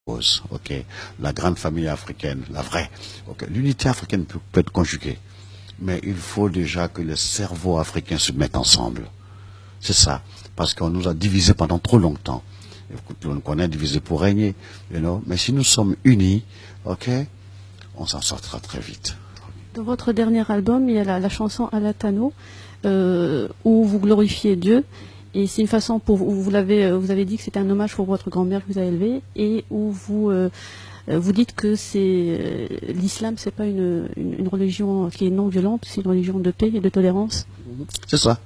cause, ok, la grande famille africaine, la vraie, ok, l'unité africaine peut être conjuguée, mais il faut déjà que le cerveau africain se mette ensemble. C'est ça, parce qu'on nous a divisés pendant trop longtemps. Écoute, on connaît divisé pour régner, mais si nous sommes unis, ok, on s'en sortira très vite. Dans votre dernier album, il y a la chanson Alatano, où vous glorifiez Dieu. Et c'est une façon pour vous avez dit que c'était un hommage pour votre grand-mère que vous avez élevée, et où vous dites que l'islam, c'est pas une religion qui est non violente, c'est une religion de paix et de tolérance. C'est ça,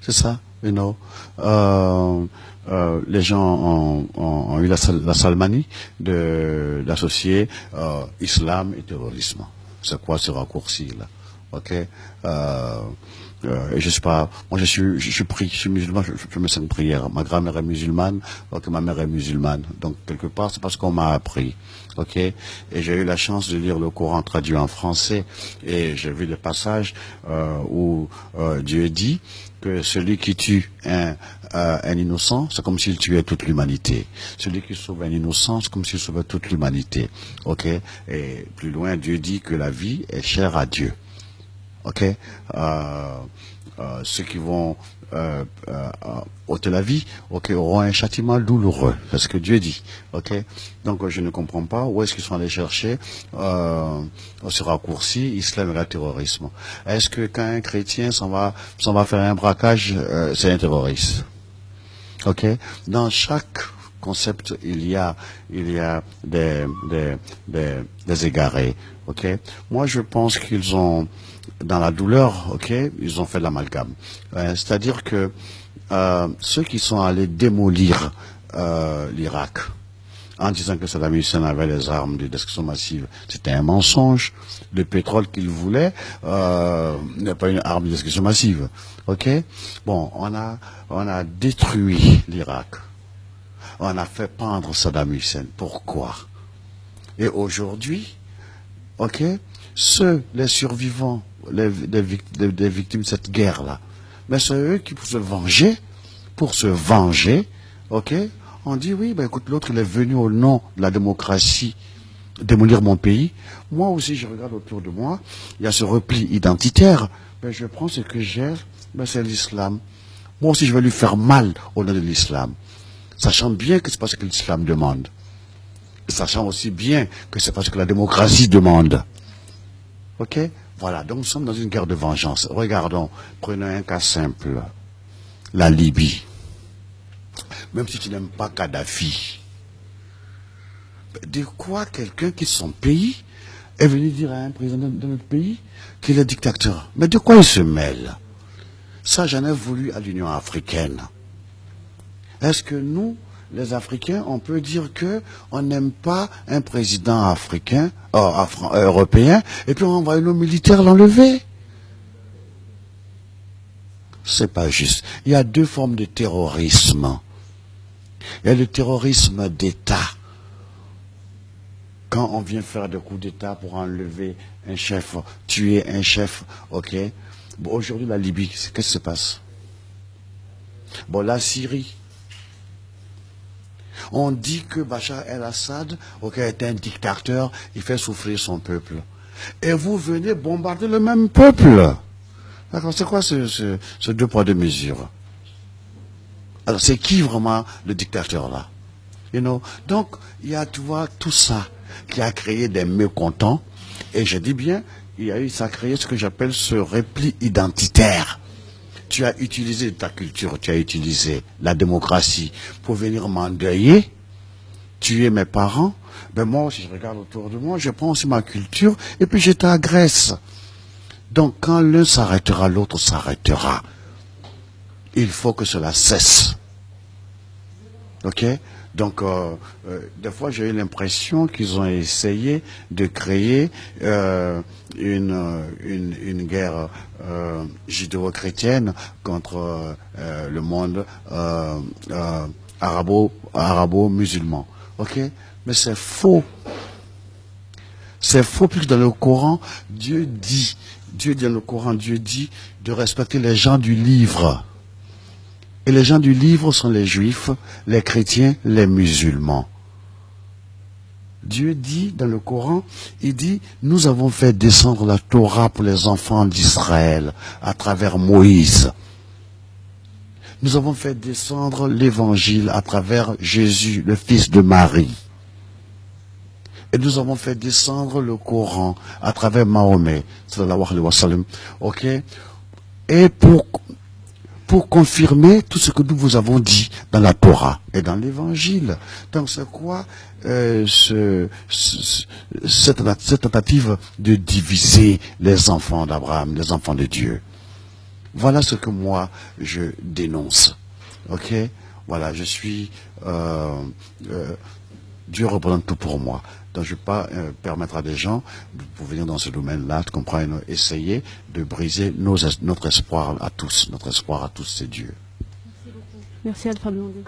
c'est ça, les gens ont eu la salmanie d'associer islam et terrorisme. C'est quoi ce raccourci là? Ok. Et je sais pas. Moi, je suis musulman. Je me sens une prière. Ma grand-mère est musulmane. Ok, ma mère est musulmane. Donc quelque part, c'est parce qu'on m'a appris. Ok. Et j'ai eu la chance de lire le Coran traduit en français. Et j'ai vu le passage où Dieu dit que celui qui tue un innocent, c'est comme s'il tuait toute l'humanité. Celui qui sauve un innocent, c'est comme s'il sauvait toute l'humanité. Ok. Et plus loin, Dieu dit que la vie est chère à Dieu. Ok. Ceux qui vont ôter la vie, ok, auront un châtiment douloureux. C'est ce que Dieu dit. Ok. Donc je ne comprends pas où est-ce qu'ils sont allés chercher ce raccourci, islam et le terrorisme. Est-ce que quand un chrétien s'en va faire un braquage, c'est un terroriste? Ok. Dans chaque concept, il y a des égarés. Ok. Moi, je pense qu'ils ont, dans la douleur, ok, ils ont fait l'amalgame. C'est-à-dire que ceux qui sont allés démolir l'Irak en disant que Saddam Hussein avait les armes de destruction massive, c'était un mensonge. Le pétrole qu'il voulait n'est pas une arme de destruction massive. Ok. Bon, on a détruit l'Irak. On a fait pendre Saddam Hussein. Pourquoi? Et aujourd'hui, ok, les survivants, des victimes de cette guerre-là, mais c'est eux qui, pour se venger, ok, on dit oui, ben écoute, l'autre il est venu au nom de la démocratie démolir mon pays. Moi aussi, je regarde autour de moi, il y a ce repli identitaire, ben je prends ce que j'ai, ben c'est l'islam. Moi aussi, je vais lui faire mal au nom de l'islam, sachant bien que c'est pas ce que l'islam demande, sachant aussi bien que c'est pas ce que la démocratie demande. Ok? Voilà, donc nous sommes dans une guerre de vengeance. Regardons, prenons un cas simple. La Libye. Même si tu n'aimes pas Kadhafi, de quoi quelqu'un qui est son pays est venu dire à un président de notre pays qu'il est dictateur? Mais de quoi il se mêle? Ça, j'en ai voulu à l'Union africaine. Est-ce que nous, les Africains, on peut dire que on n'aime pas un président africain, européen, et puis on envoie nos militaires l'enlever? C'est pas juste. Il y a deux formes de terrorisme. Il y a le terrorisme d'État. Quand on vient faire des coups d'État pour enlever un chef, tuer un chef, ok. Bon, aujourd'hui, la Libye, qu'est-ce qui se passe? Bon, la Syrie. On dit que Bachar el-Assad, ok, est un dictateur, il fait souffrir son peuple. Et vous venez bombarder le même peuple. D'accord, c'est quoi ce deux poids deux mesures? Alors, c'est qui vraiment le dictateur là? Donc, il y a, tu vois, tout ça qui a créé des mécontents. Et je dis bien, ça a créé ce que j'appelle ce repli identitaire. Tu as utilisé ta culture, tu as utilisé la démocratie pour venir m'endeuiller, tuer mes parents. Ben moi, si je regarde autour de moi, je prends aussi ma culture et puis je t'agresse. Donc, quand l'un s'arrêtera, l'autre s'arrêtera. Il faut que cela cesse. Ok? Donc, des fois, j'ai eu l'impression qu'ils ont essayé de créer une guerre judéo-chrétienne contre le monde arabo-musulman. Ok? Mais c'est faux. C'est faux, puisque dans le Coran, Dieu dit dans le Coran, Dieu dit de respecter les gens du livre. Et les gens du livre sont les juifs, les chrétiens, les musulmans. Dieu dit dans le Coran, il dit, nous avons fait descendre la Torah pour les enfants d'Israël à travers Moïse. Nous avons fait descendre l'évangile à travers Jésus, le fils de Marie. Et nous avons fait descendre le Coran à travers Mahomet, sallallahu alayhi wa sallam. Ok? Et pour confirmer tout ce que nous vous avons dit dans la Torah et dans l'Évangile. Donc c'est quoi cette tentative de diviser les enfants d'Abraham, les enfants de Dieu? Voilà ce que moi je dénonce. Ok? Voilà, je suis Dieu représente tout pour moi. Donc je ne vais pas permettre à des gens pour venir dans ce domaine-là, de comprendre, essayer de briser notre espoir à tous. Notre espoir à tous, c'est Dieu. Merci Alpha Blondet.